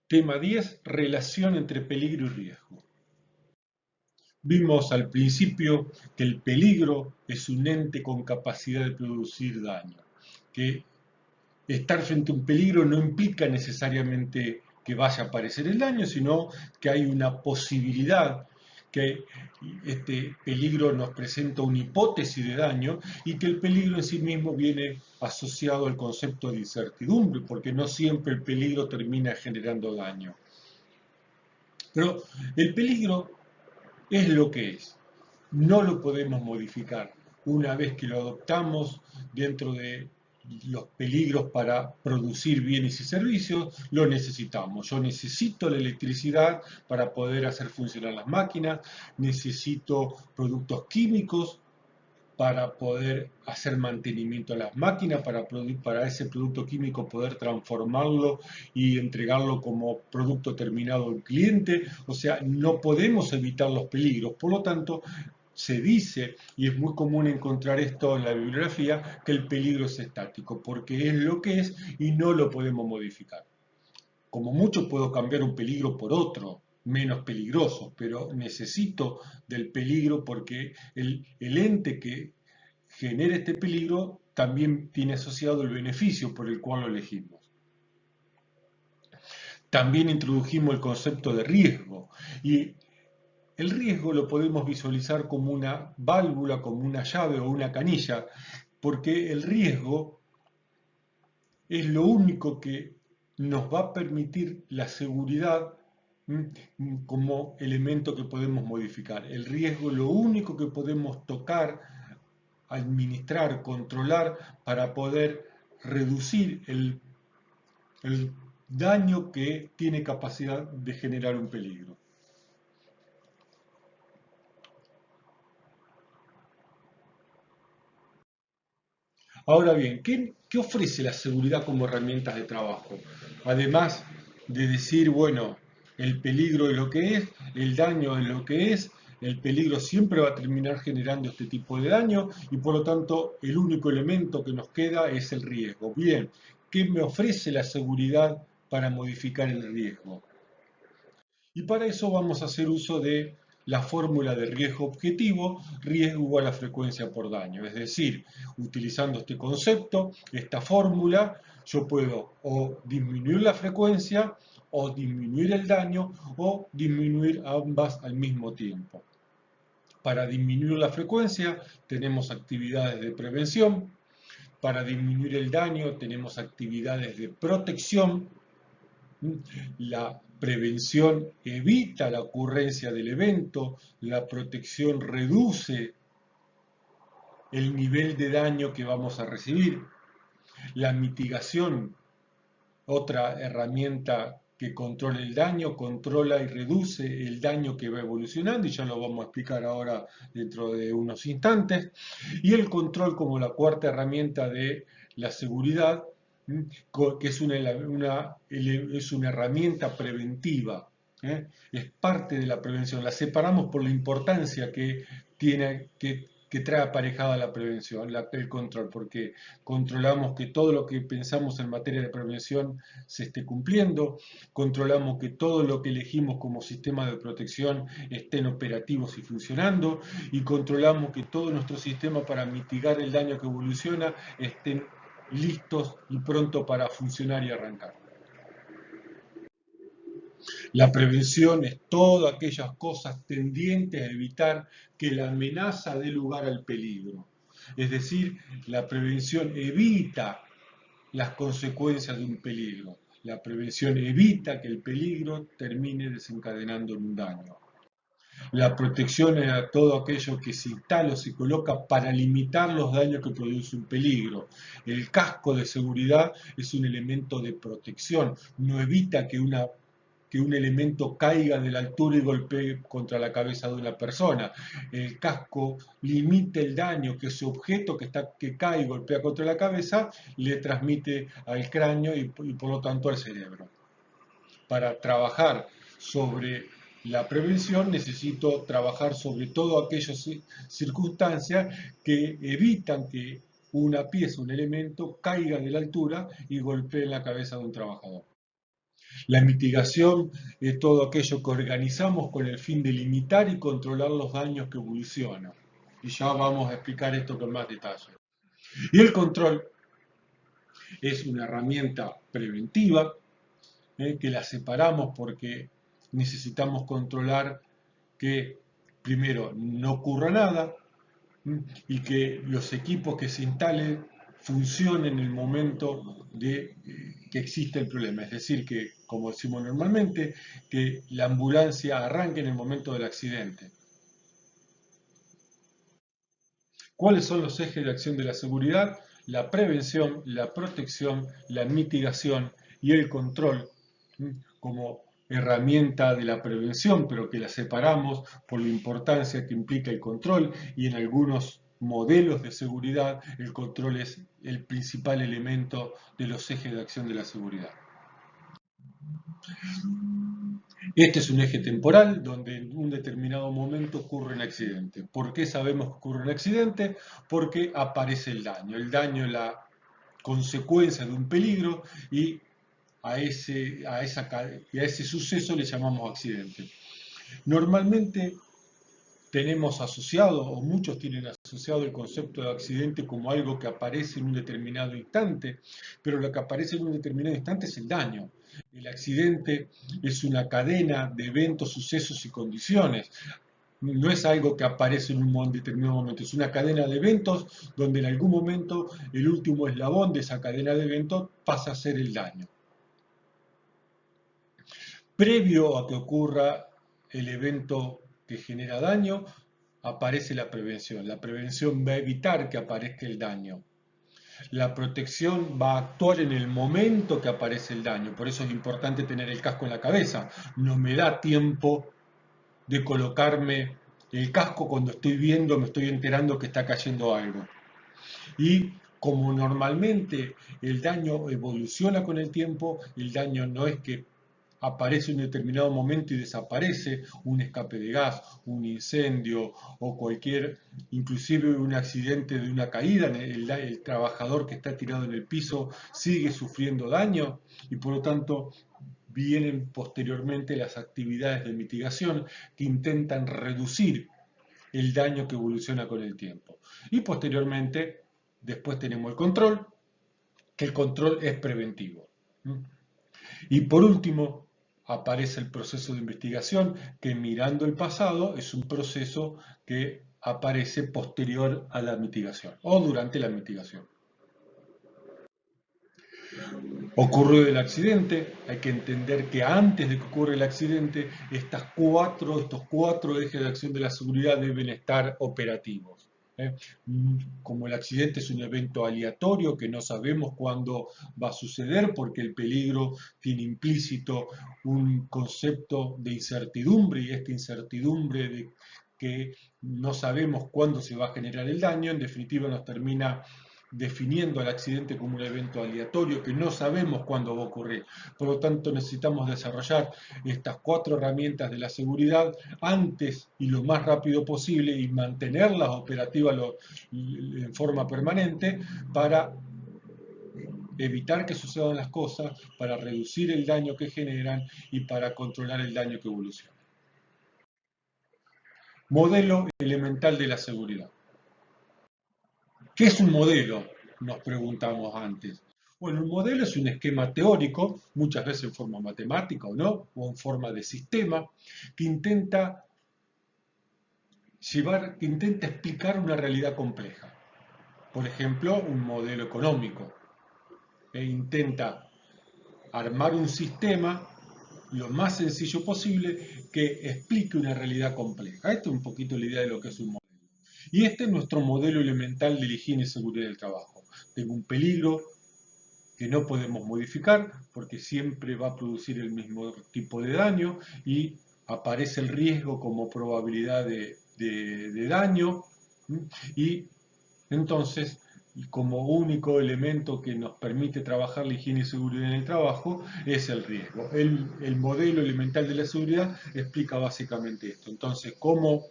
Tema 10: relación entre peligro y riesgo. Vimos al principio que el peligro es un ente con capacidad de producir daño, que estar frente a un peligro no implica necesariamente que vaya a aparecer el daño, sino que hay una posibilidad, que este peligro nos presenta una hipótesis de daño y que el peligro en sí mismo viene asociado al concepto de incertidumbre, porque no siempre el peligro termina generando daño. Pero el peligro es lo que es, no lo podemos modificar. Una vez que lo adoptamos dentro de los peligros para producir bienes y servicios, lo necesitamos. Yo necesito la electricidad para poder hacer funcionar las máquinas, necesito productos químicos para poder hacer mantenimiento a las máquinas, para ese producto químico poder transformarlo y entregarlo como producto terminado al cliente. O sea, no podemos evitar los peligros. Por lo tanto, se dice, y es muy común encontrar esto en la bibliografía, que el peligro es estático, porque es lo que es y no lo podemos modificar. Como mucho puedo cambiar un peligro por otro, menos peligroso, pero necesito del peligro porque el ente que genera este peligro también tiene asociado el beneficio por el cual lo elegimos. También introdujimos el concepto de riesgo y el riesgo lo podemos visualizar como una válvula, como una llave o una canilla, porque el riesgo es lo único que nos va a permitir la seguridad como elemento que podemos modificar. El riesgo es lo único que podemos tocar, administrar, controlar para poder reducir el daño que tiene capacidad de generar un peligro. Ahora bien, ¿qué ofrece la seguridad como herramientas de trabajo? Además de decir, bueno, el peligro es lo que es, el daño es lo que es, el peligro siempre va a terminar generando este tipo de daño y por lo tanto el único elemento que nos queda es el riesgo. Bien, ¿qué me ofrece la seguridad para modificar el riesgo? Y para eso vamos a hacer uso de la fórmula de riesgo objetivo, riesgo igual a frecuencia por daño. Es decir, utilizando este concepto, esta fórmula, yo puedo o disminuir la frecuencia, o disminuir el daño, o disminuir ambas al mismo tiempo. Para disminuir la frecuencia tenemos actividades de prevención, para disminuir el daño tenemos actividades de protección. La prevención evita la ocurrencia del evento, la protección reduce el nivel de daño que vamos a recibir, la mitigación, otra herramienta que controla el daño, controla y reduce el daño que va evolucionando, y ya lo vamos a explicar ahora dentro de unos instantes, y el control como la cuarta herramienta de la seguridad, que es una herramienta preventiva, es parte de la prevención. La separamos por la importancia que tiene, que trae aparejada la prevención, el control, porque controlamos que todo lo que pensamos en materia de prevención se esté cumpliendo, controlamos que todo lo que elegimos como sistema de protección estén operativos y funcionando, y controlamos que todo nuestro sistema para mitigar el daño que evoluciona estén listos y pronto para funcionar y arrancar. La prevención es todas aquellas cosas tendientes a evitar que la amenaza dé lugar al peligro. Es decir, la prevención evita las consecuencias de un peligro. La prevención evita que el peligro termine desencadenando en un daño. La protección es a todo aquello que se instala o se coloca para limitar los daños que produce un peligro. El casco de seguridad es un elemento de protección, no evita que un elemento caiga de la altura y golpee contra la cabeza de una persona. El casco limita el daño que ese objeto que cae y golpea contra la cabeza le transmite al cráneo y por lo tanto al cerebro. Para trabajar sobre la prevención necesito trabajar sobre todo aquellas circunstancias que evitan que una pieza, un elemento, caiga de la altura y golpee en la cabeza de un trabajador. La mitigación es todo aquello que organizamos con el fin de limitar y controlar los daños que evolucionan. Y ya vamos a explicar esto con más detalle. Y el control es una herramienta preventiva, que la separamos porque necesitamos controlar que primero no ocurra nada y que los equipos que se instalen funcionen en el momento de que existe el problema. Es decir, que, como decimos normalmente, que la ambulancia arranque en el momento del accidente. ¿Cuáles son los ejes de acción de la seguridad? La prevención, la protección, la mitigación y el control, como herramienta de la prevención, pero que la separamos por la importancia que implica el control, y en algunos modelos de seguridad el control es el principal elemento de los ejes de acción de la seguridad. Este es un eje temporal donde en un determinado momento ocurre un accidente. ¿Por qué sabemos que ocurre un accidente? Porque aparece el daño. El daño es la consecuencia de un peligro y a ese suceso le llamamos accidente. Normalmente tenemos asociado, o muchos tienen asociado, el concepto de accidente como algo que aparece en un determinado instante, pero lo que aparece en un determinado instante es el daño. El accidente es una cadena de eventos, sucesos y condiciones. No es algo que aparece en un determinado momento, es una cadena de eventos donde en algún momento el último eslabón de esa cadena de eventos pasa a ser el daño. Previo a que ocurra el evento que genera daño, aparece la prevención. La prevención va a evitar que aparezca el daño. La protección va a actuar en el momento que aparece el daño. Por eso es importante tener el casco en la cabeza. No me da tiempo de colocarme el casco cuando estoy viendo, me estoy enterando que está cayendo algo. Y como normalmente el daño evoluciona con el tiempo, el daño no es que aparece en un determinado momento y desaparece, un escape de gas, un incendio o cualquier, inclusive un accidente de una caída, el trabajador que está tirado en el piso sigue sufriendo daño y por lo tanto vienen posteriormente las actividades de mitigación que intentan reducir el daño que evoluciona con el tiempo. Y posteriormente, después tenemos el control, que el control es preventivo. Y por último, aparece el proceso de investigación, que mirando el pasado es un proceso que aparece posterior a la mitigación o durante la mitigación. Ocurre el accidente, hay que entender que antes de que ocurra el accidente, estos cuatro ejes de acción de la seguridad deben estar operativos. Como el accidente es un evento aleatorio que no sabemos cuándo va a suceder porque el peligro tiene implícito un concepto de incertidumbre y esta incertidumbre de que no sabemos cuándo se va a generar el daño, en definitiva nos termina definiendo al accidente como un evento aleatorio que no sabemos cuándo va a ocurrir. Por lo tanto, necesitamos desarrollar estas cuatro herramientas de la seguridad antes y lo más rápido posible y mantenerlas operativas en forma permanente para evitar que sucedan las cosas, para reducir el daño que generan y para controlar el daño que evoluciona. Modelo elemental de la seguridad. ¿Qué es un modelo? Nos preguntamos antes. Bueno, un modelo es un esquema teórico, muchas veces en forma matemática o no, o en forma de sistema, que intenta que intenta explicar una realidad compleja. Por ejemplo, un modelo económico. Intenta armar un sistema lo más sencillo posible que explique una realidad compleja. Esta es un poquito la idea de lo que es un modelo. Y este es nuestro modelo elemental de la higiene y seguridad del trabajo. Tengo un peligro que no podemos modificar porque siempre va a producir el mismo tipo de daño y aparece el riesgo como probabilidad de daño y entonces como único elemento que nos permite trabajar la higiene y seguridad en el trabajo es el riesgo. El modelo elemental de la seguridad explica básicamente esto. Entonces, ¿cómo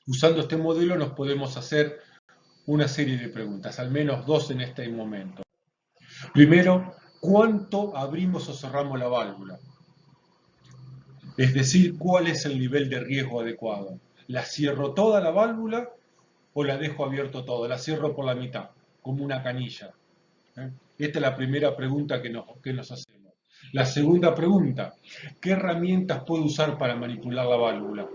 usando este modelo nos podemos hacer una serie de preguntas, al menos dos en este momento? Primero, ¿Cuánto abrimos o cerramos la válvula? Es decir, ¿cuál es el nivel de riesgo adecuado? ¿La cierro toda la válvula o la dejo abierto todo? La cierro por la mitad, como una canilla. ¿Eh? Esta es la primera pregunta que nos hacemos. La segunda pregunta, ¿qué herramientas puedo usar para manipular la válvula?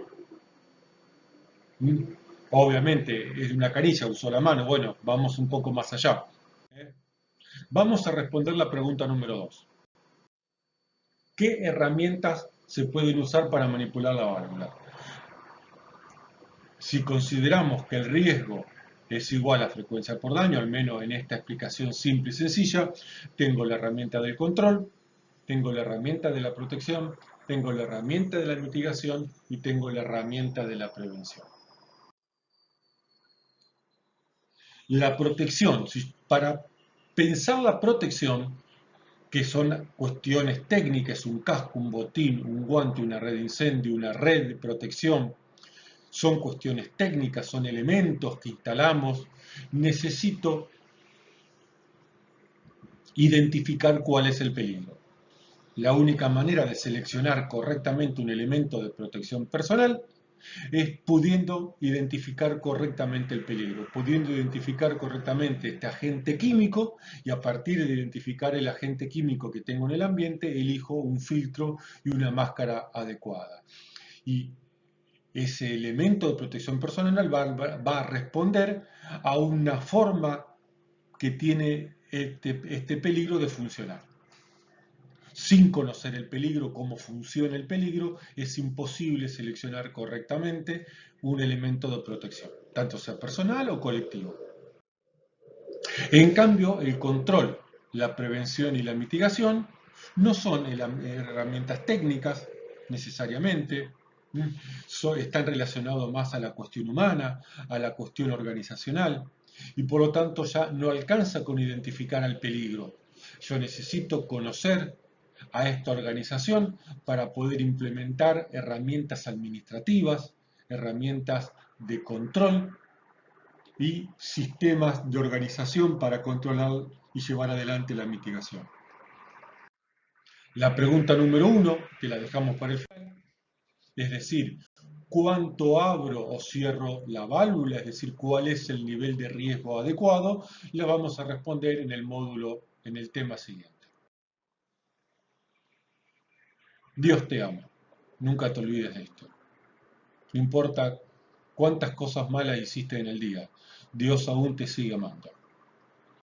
¿Mm? Obviamente, es una canilla, uso la mano. Bueno, vamos un poco más allá. ¿Eh? Vamos a responder la pregunta número 2. ¿Qué herramientas se pueden usar para manipular la válvula? Si consideramos que el riesgo es igual a frecuencia por daño, al menos en esta explicación simple y sencilla, tengo la herramienta del control, tengo la herramienta de la protección, tengo la herramienta de la mitigación y tengo la herramienta de la prevención. La protección, para pensar la protección, que son cuestiones técnicas, un casco, un botín, un guante, una red de incendio, una red de protección, son cuestiones técnicas, son elementos que instalamos. Necesito identificar cuál es el peligro. La única manera de seleccionar correctamente un elemento de protección personal es pudiendo identificar correctamente el peligro, pudiendo identificar correctamente este agente químico y a partir de identificar el agente químico que tengo en el ambiente, elijo un filtro y una máscara adecuada. Y ese elemento de protección personal va a responder a una forma que tiene este peligro de funcionar. Sin conocer el peligro, cómo funciona el peligro, es imposible seleccionar correctamente un elemento de protección, tanto sea personal o colectivo. En cambio, el control, la prevención y la mitigación no son herramientas técnicas necesariamente, están relacionados más a la cuestión humana, a la cuestión organizacional, y por lo tanto ya no alcanza con identificar al peligro. Yo necesito conocer a esta organización para poder implementar herramientas administrativas, herramientas de control y sistemas de organización para controlar y llevar adelante la mitigación. La pregunta número 1, que la dejamos para el final, es decir, ¿cuánto abro o cierro la válvula? Es decir, ¿cuál es el nivel de riesgo adecuado? La vamos a responder en el módulo, en el tema siguiente. Dios te ama. Nunca te olvides de esto. No importa cuántas cosas malas hiciste en el día, Dios aún te sigue amando.